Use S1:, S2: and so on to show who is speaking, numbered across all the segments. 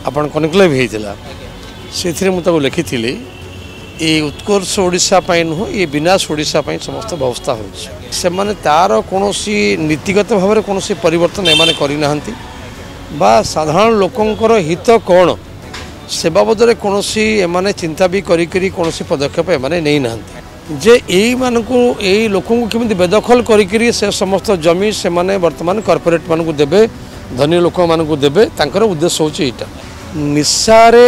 S1: आपण कनक्लेव होता से मुझे लिखी ये उत्कर्ष ओडिशा नुह ये विनाश ओडिशा समस्त व्यवस्था हो तार कौन नीतिगत भाव में कौन परिवर्तन एम करना बा साधारण लोकंर हित कौन से बाबद में कौन एम चिंता भी करी कौन पदक्षेप एम नहीं ना जे यही मानक यही लोक केमी बेदखल करी से समस्त जमी से वर्तमान कॉर्पोरेट मानक देवे धनी लोक मानक देवे तांकर उद्देश्य होची एटा निशारे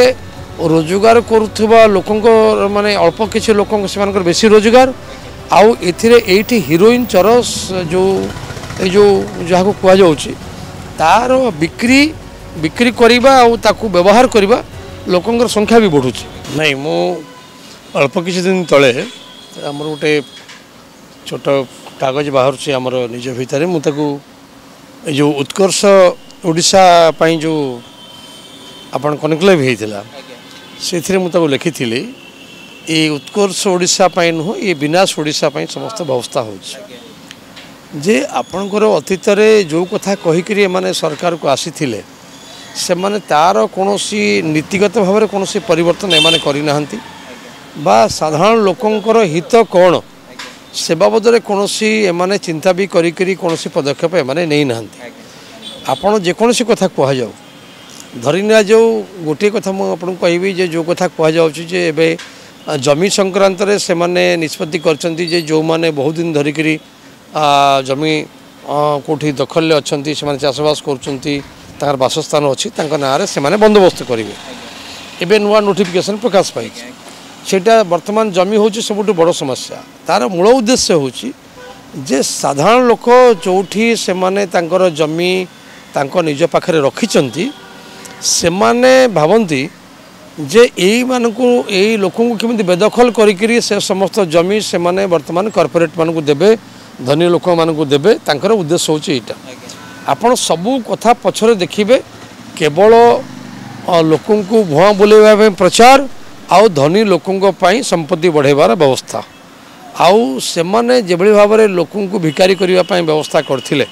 S1: रोजगार करुवा लोक माने अल्प किसी लोक से बेसी रोजगार आउ एठी हिरोइन चरस जो जहाँ कहुच्छी तार बिक्री बिक्री करवा आउ व्यवहार करवा लोकंर संख्या भी बढ़ुची नहीं मु अल्प किसी दिन तले आमर गोटे छोट कागज बाहर से आमर निज भितर मुझे जो उत्कर्ष ओडिशा जो आपण कनक्लेव होता से मुझे लिखी ये उत्कर्ष ओडिशा नुह ये विनाश ओडिशा समस्त व्यवस्था हो जे आपणकर अतीत जो कथा कहीकि माने सरकार को आसी से माने तार कौन नीतिगत भाव में कौन परिवर्तन एम करना बा साधारण लोकंर हित कौन से बाबद में कौन एम चिंता भी करी कौन पदक्षेप एम नहीं ना आपड़ जेकोसी कथा कहु धरीना जो गोटे कथा मुझे कहबी जो कथा कहुचे जमी संक्रांत से माने निष्पत्ति कर जो माने बहुत दिन धरिक जमी कौटी दखल अच्छा से चाषबास कर बासस्थान अच्छी ना से बंदोबस्त करेंगे एवं नुआ नोटिफिकेशन प्रकाश पाई सेटा वर्तमान जमी हूँ सब बड़ समस्या तार मूल उद्देश्य हूँ जे साधारण लोक जोठी से माने तांकर जमी तांको निज पाखरे रखिचंती से माने भावंती जे यही मानक यही लोक केमी बेदखल करी से समस्त जमी से माने वर्तमान कॉर्पोरेट मानक देवे धनी लोक मानक देवे तांकर उद्देश्य होची एटा आपण सबू कथा पछरे देखिबे केवल लोकों को भुआ बुलेवा प्रचार आउ धनी लोकों पाई संपत्ति बढ़ेबार व्यवस्था आउ से माने जेभली भाव में लोकों को भिकारी करने व्यवस्था करथिले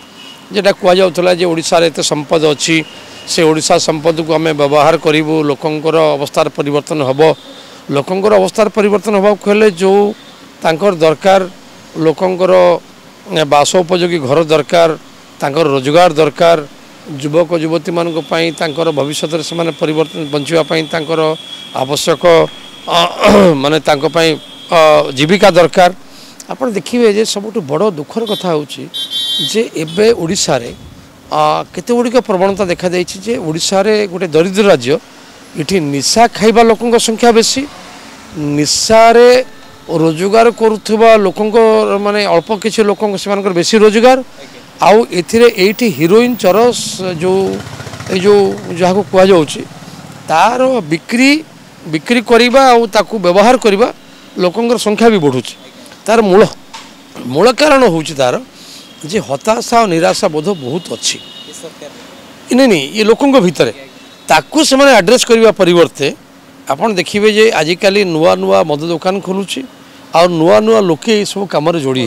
S1: जेटा कहुला जे ओडिशा रे एते संपद अच्छी से ओडिशा संपद को आम व्यवहार करूँ लोकंर अवस्थार परिवर्तन हम लोकंर अवस्थार परिवर्तन हवा कहले जो तांकर दरकार लोकंर बासोपयोगी घर दरकार तांकर रोजगार दरकार युवक युवती मानक पई तांकर भविष्य से परिवर्तन बंचापी तांकर आवश्यक माने तांको पई जीविका दरकार आप देखिए जे सबुठ बड़ दुखर कथा होची जे एबे ओडिशा रे केते गुड़िक प्रवणता देखा देछि जे ओडिशा रे गोटे दरिद्र राज्य इठी निशा खाइबा लोकंक संख्या बेसी निशा रे रोजगार करुवा लोकंक माने अल्प किसी लोक से बेसी रोजगार आउ एठी हिरोइन चरस जो जहाँ कहुच्छी तार बिक्री बिक्री करवा आउ व्यवहार करवा लोकंर संख्या भी बढ़ुची तार मूल कारण हूँ तार जे हताशा और निराशा बोध बहुत अच्छी नहीं ये लोकों भितर ताकू से माने एड्रेस करने परिवर्ते आपन देखिए जे आजिकल नुआ नुआ मद दुकान खोलुची और नुआ नुआ लोके सब कम जोड़ी